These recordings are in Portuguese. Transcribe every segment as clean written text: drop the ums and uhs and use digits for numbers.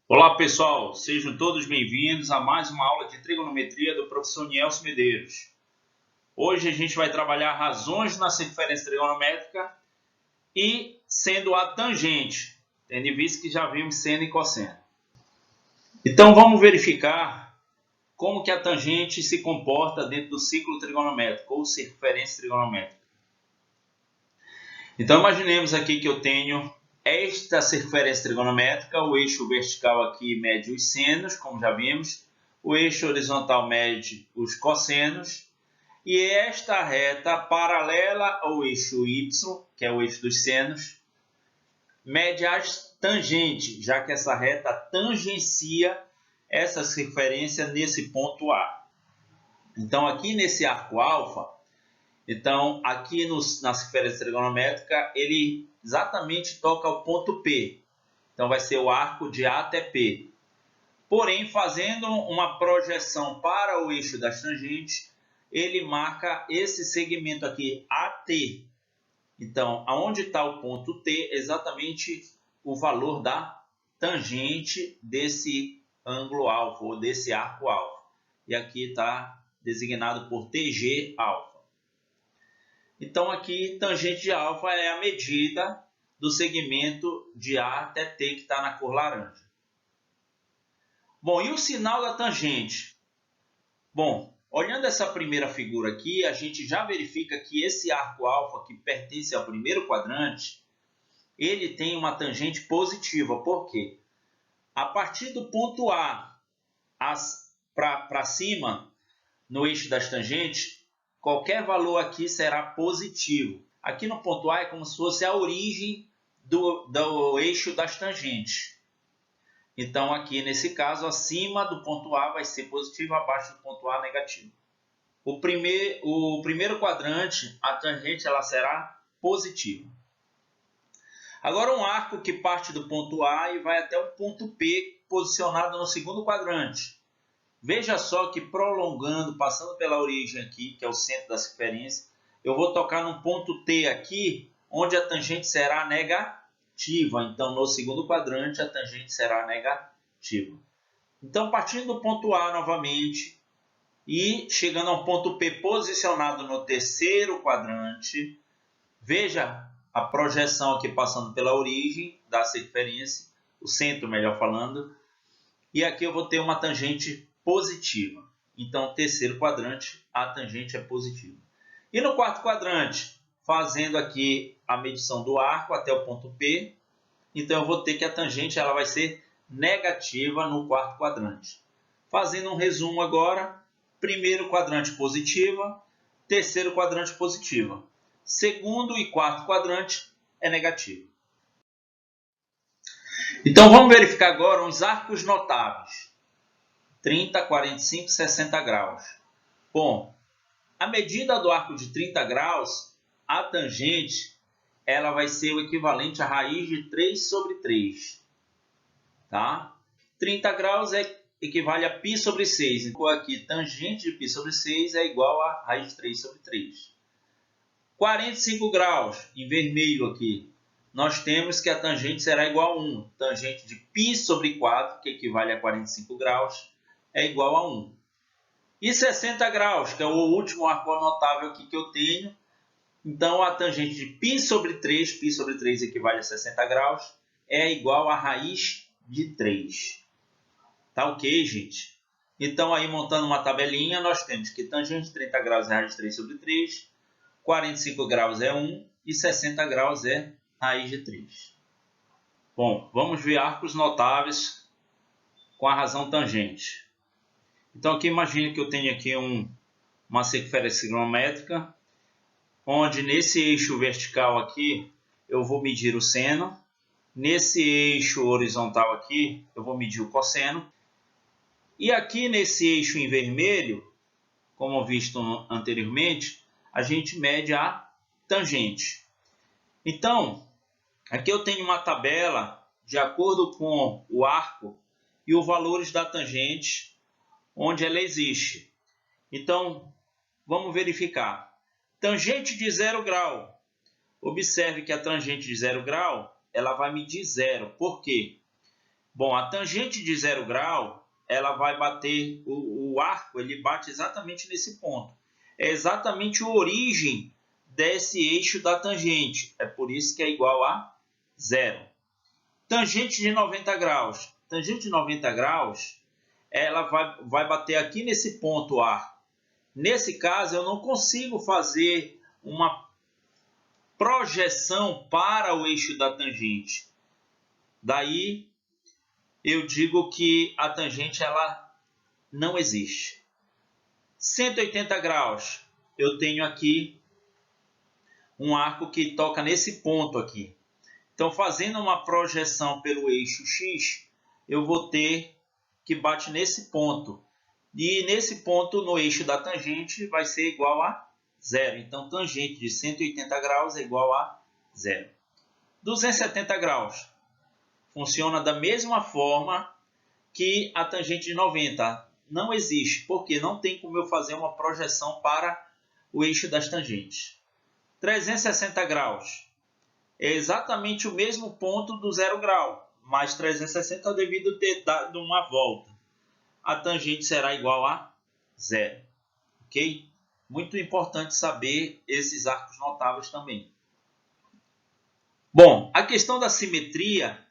Olá pessoal, sejam todos bem-vindos a mais uma aula de trigonometria do professor Nielson Medeiros. Hoje a gente vai trabalhar razões na circunferência trigonométrica e sendo a tangente, tendo em vista que já vimos seno e cosseno. Então vamos verificar como que a tangente se comporta dentro do ciclo trigonométrico ou circunferência trigonométrica. Então imaginemos aqui que eu tenho esta circunferência trigonométrica, o eixo vertical aqui mede os senos, como já vimos, o eixo horizontal mede os cossenos, e esta reta paralela ao eixo Y, que é o eixo dos senos, mede as tangentes, já que essa reta tangencia essa circunferência nesse ponto A. Então aqui nesse arco alfa, então, aqui na circunferência trigonométrica, ele exatamente toca o ponto P. Então, vai ser o arco de A até P. Porém, fazendo uma projeção para o eixo das tangentes, ele marca esse segmento aqui, AT. Então, aonde está o ponto T, exatamente o valor da tangente desse ângulo alfa, ou desse arco alfa. E aqui está designado por TG alfa. Então, aqui, tangente de alfa é a medida do segmento de A até T, que está na cor laranja. Bom, e o sinal da tangente? Bom, olhando essa primeira figura aqui, a gente já verifica que esse arco alfa, que pertence ao primeiro quadrante, ele tem uma tangente positiva. Por quê? A partir do ponto A para cima, no eixo das tangentes, qualquer valor aqui será positivo. Aqui no ponto A é como se fosse a origem do eixo das tangentes. Então, aqui nesse caso, acima do ponto A vai ser positivo, abaixo do ponto A negativo. O primeiro quadrante, a tangente ela será positiva. Agora, um arco que parte do ponto A e vai até o ponto P, posicionado no segundo quadrante. Veja só que prolongando, passando pela origem aqui, que é o centro da circunferência, eu vou tocar num ponto T aqui, onde a tangente será negativa. Então, no segundo quadrante, a tangente será negativa. Então, partindo do ponto A novamente e chegando ao ponto P posicionado no terceiro quadrante, veja a projeção aqui passando pela origem da circunferência, o centro, melhor falando, e aqui eu vou ter uma tangente positiva. Então, terceiro quadrante, a tangente é positiva. E no quarto quadrante, fazendo aqui a medição do arco até o ponto P, então eu vou ter que a tangente ela vai ser negativa no quarto quadrante. Fazendo um resumo agora, primeiro quadrante positiva, terceiro quadrante positiva. Segundo e quarto quadrante é negativo. Então, vamos verificar agora uns arcos notáveis. 30, 45, 60 graus. Bom, a medida do arco de 30 graus, a tangente, ela vai ser o equivalente à raiz de 3 sobre 3. Tá? 30 graus equivale a π sobre 6. Então, aqui, tangente de π sobre 6 é igual a raiz de 3 sobre 3. 45 graus, em vermelho aqui, nós temos que a tangente será igual a 1. Tangente de π sobre 4, que equivale a 45 graus, é igual a 1. E 60 graus, que é o último arco notável aqui que eu tenho. Então, a tangente de π sobre 3 equivale a 60 graus, é igual a raiz de 3. Tá ok, gente? Então, aí montando uma tabelinha, nós temos que tangente de 30 graus é raiz de 3 sobre 3, 45 graus é 1 e 60 graus é raiz de 3. Bom, vamos ver arcos notáveis com a razão tangente. Então, aqui imagine que eu tenho aqui uma circunferência trigonométrica, onde nesse eixo vertical aqui, eu vou medir o seno. Nesse eixo horizontal aqui, eu vou medir o cosseno. E aqui nesse eixo em vermelho, como visto anteriormente, a gente mede a tangente. Então, aqui eu tenho uma tabela de acordo com o arco e os valores da tangente onde ela existe. Então, vamos verificar. Tangente de 0 grau. Observe que a tangente de 0 grau, ela vai medir 0. Por quê? Bom, a tangente de 0 grau, ela vai bater, o arco ele bate exatamente nesse ponto. É exatamente a origem desse eixo da tangente. É por isso que é igual a 0. Tangente de 90 graus. Tangente de 90 graus, ela vai bater aqui nesse ponto arco. Nesse caso, eu não consigo fazer uma projeção para o eixo da tangente. Daí, eu digo que a tangente ela não existe. 180 graus, eu tenho aqui um arco que toca nesse ponto aqui. Então, fazendo uma projeção pelo eixo X, eu vou ter que bate nesse ponto. E nesse ponto, no eixo da tangente, vai ser igual a 0. Então, tangente de 180 graus é igual a 0. 270 graus. Funciona da mesma forma que a tangente de 90. Não existe, porque não tem como eu fazer uma projeção para o eixo das tangentes. 360 graus. É exatamente o mesmo ponto do 0 grau, mas 360 devido ter dado uma volta. A tangente será igual a 0. Ok? Muito importante saber esses arcos notáveis também. Bom, a questão da simetria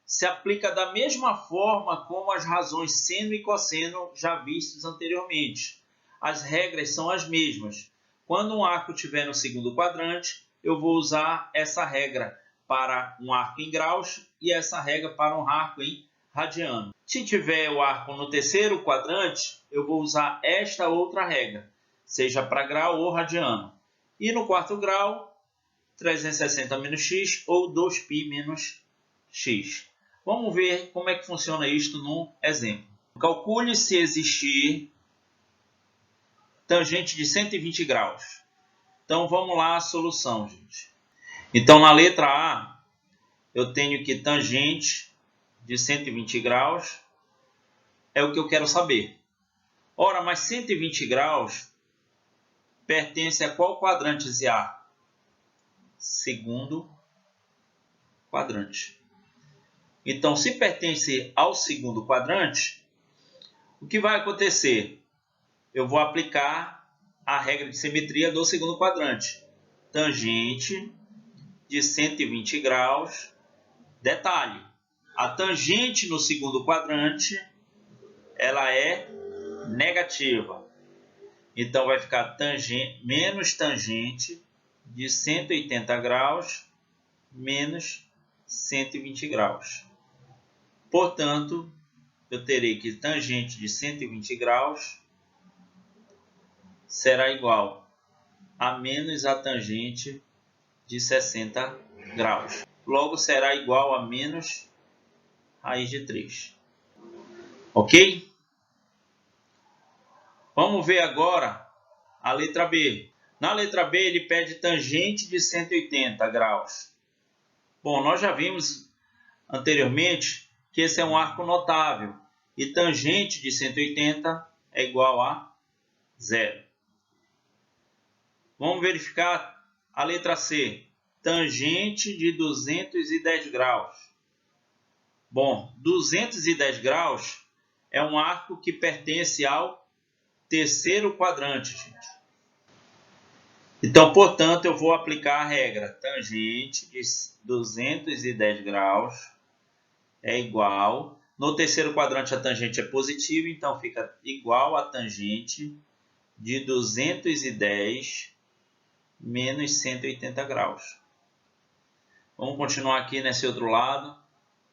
se aplica da mesma forma como as razões seno e cosseno já vistos anteriormente. As regras são as mesmas. Quando um arco estiver no segundo quadrante, eu vou usar essa regra para um arco em graus e essa regra para um arco em radiano. Se tiver o arco no terceiro quadrante, eu vou usar esta outra regra, seja para grau ou radiano. E no quarto grau, 360 menos x ou 2π menos x. Vamos ver como é que funciona isto no exemplo. Calcule se existir tangente de 120 graus. Então, vamos lá a solução, gente. Então, na letra A, eu tenho que tangente de 120 graus é o que eu quero saber. Ora, mas 120 graus pertence a qual quadrante esse arco? Segundo quadrante. Então, se pertence ao segundo quadrante, o que vai acontecer? Eu vou aplicar a regra de simetria do segundo quadrante. Tangente de 120 graus. Detalhe, a tangente no segundo quadrante, ela é negativa. Então, vai ficar tangente, menos tangente de 180 graus menos 120 graus. Portanto, eu terei que tangente de 120 graus será igual a menos a tangente de 60 graus. Logo, será igual a menos raiz de 3. Ok? Vamos ver agora a letra B. Na letra B, ele pede tangente de 180 graus. Bom, nós já vimos anteriormente que esse é um arco notável. E tangente de 180 é igual a 0. Vamos verificar a letra C. Tangente de 210 graus. Bom, 210 graus é um arco que pertence ao terceiro quadrante, gente. Então, portanto, eu vou aplicar a regra. Tangente de 210 graus é igual. No terceiro quadrante a tangente é positiva, então fica igual a tangente de 210 menos 180 graus. Vamos continuar aqui nesse outro lado.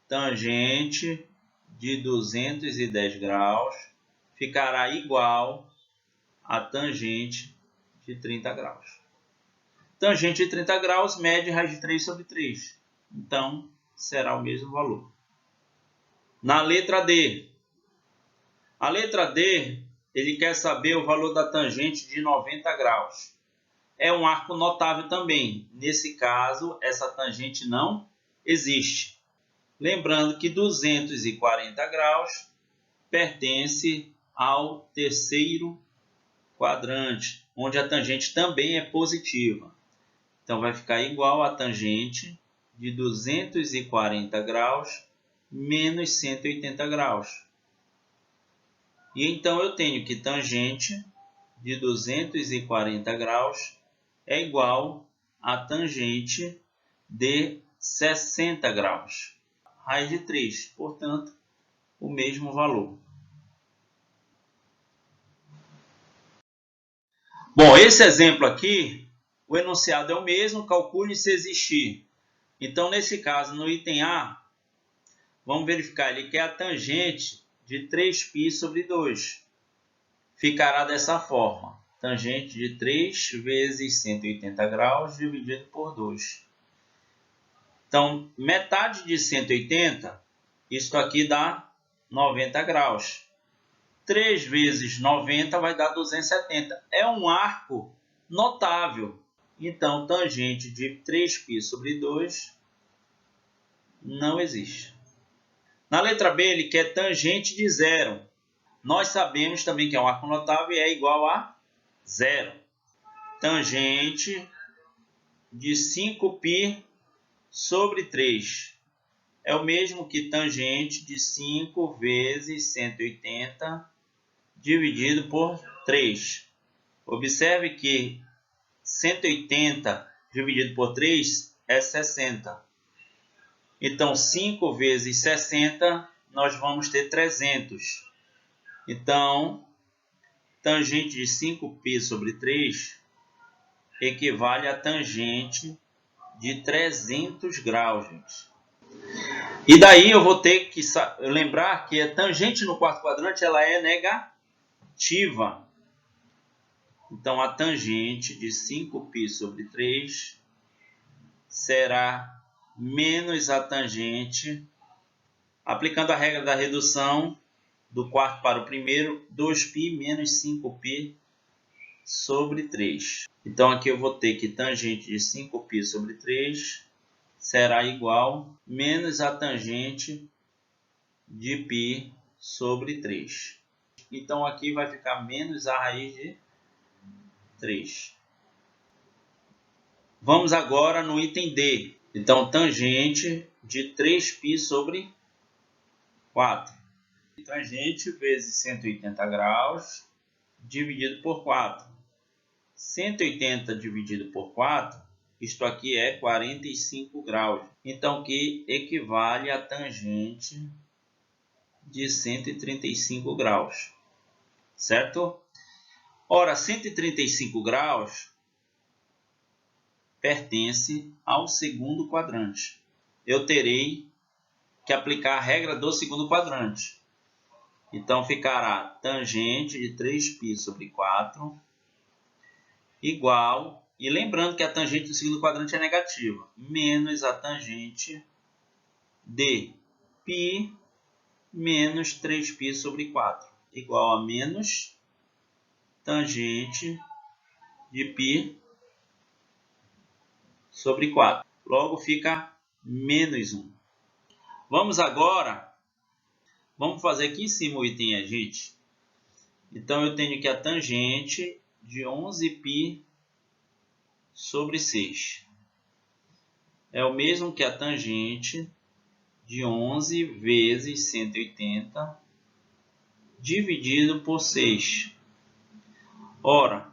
Tangente de 210 graus ficará igual a tangente de 30 graus. Tangente de 30 graus mede raiz de 3 sobre 3. Então, será o mesmo valor. Na letra D. A letra D, ele quer saber o valor da tangente de 90 graus. É um arco notável também. Nesse caso, essa tangente não existe. Lembrando que 240 graus pertence ao terceiro quadrante, onde a tangente também é positiva. Então, vai ficar igual a tangente de 240 graus menos 180 graus. E então eu tenho que tangente de 240 graus é igual a tangente de 60 graus. Raiz de 3, portanto, o mesmo valor. Bom, esse exemplo aqui, o enunciado é o mesmo, calcule se existir. Então, nesse caso, no item A, vamos verificar ali que é a tangente de 3π sobre 2. Ficará dessa forma. Tangente de 3 vezes 180 graus dividido por 2. Então, metade de 180, isto aqui dá 90 graus. 3 vezes 90 vai dar 270. É um arco notável. Então, tangente de 3π sobre 2 não existe. Na letra B, ele quer tangente de 0. Nós sabemos também que é um arco notável e é igual a 0. Tangente de 5π sobre 3 é o mesmo que tangente de 5 vezes 180 dividido por 3. Observe que 180 dividido por 3 é 60. Então, 5 vezes 60, nós vamos ter 300. Então, tangente de 5π sobre 3 equivale a tangente de 300 graus, gente. E daí eu vou ter que lembrar que a tangente no quarto quadrante ela é negativa. Então, a tangente de 5π sobre 3 será menos a tangente, aplicando a regra da redução do quarto para o primeiro, 2π menos 5π sobre 3. Então, aqui eu vou ter que tangente de 5π sobre 3 será igual menos a tangente de π sobre 3. Então, aqui vai ficar menos a raiz de 3. Vamos agora no item D. Então, tangente de 3π sobre 4. Tangente vezes 180 graus dividido por 4. 180 dividido por 4, isto aqui é 45 graus. Então, que equivale a tangente de 135 graus. Certo? Ora, 135 graus pertence ao segundo quadrante. Eu terei que aplicar a regra do segundo quadrante. Então, ficará tangente de 3π sobre 4 igual, e lembrando que a tangente do segundo quadrante é negativa, menos a tangente de π menos 3π sobre 4, igual a menos tangente de π sobre 4. Logo, fica menos 1. Vamos agora, vamos fazer aqui em cima o item A, gente. Então, eu tenho que a tangente de 11π sobre 6 é o mesmo que a tangente de 11 vezes 180 dividido por 6. Ora,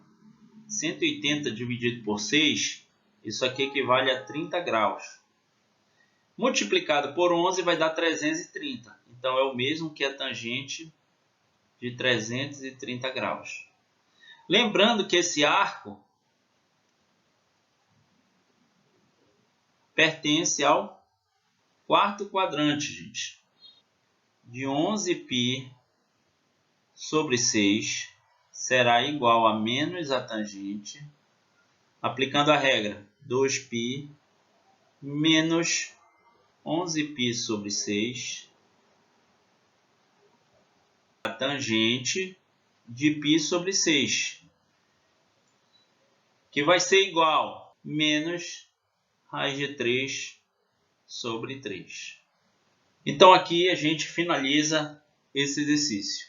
180 dividido por 6, isso aqui equivale a 30 graus. Multiplicado por 11 vai dar 330. Então, é o mesmo que a tangente de 330 graus. Lembrando que esse arco pertence ao quarto quadrante, gente. De 11π sobre 6 será igual a menos a tangente, aplicando a regra 2π menos 11π sobre 6, a tangente de π sobre 6, que vai ser igual a menos raiz de 3 sobre 3. Então, aqui a gente finaliza esse exercício.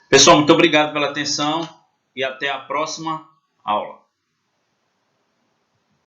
Pessoal, muito obrigado pela atenção e até a próxima aula.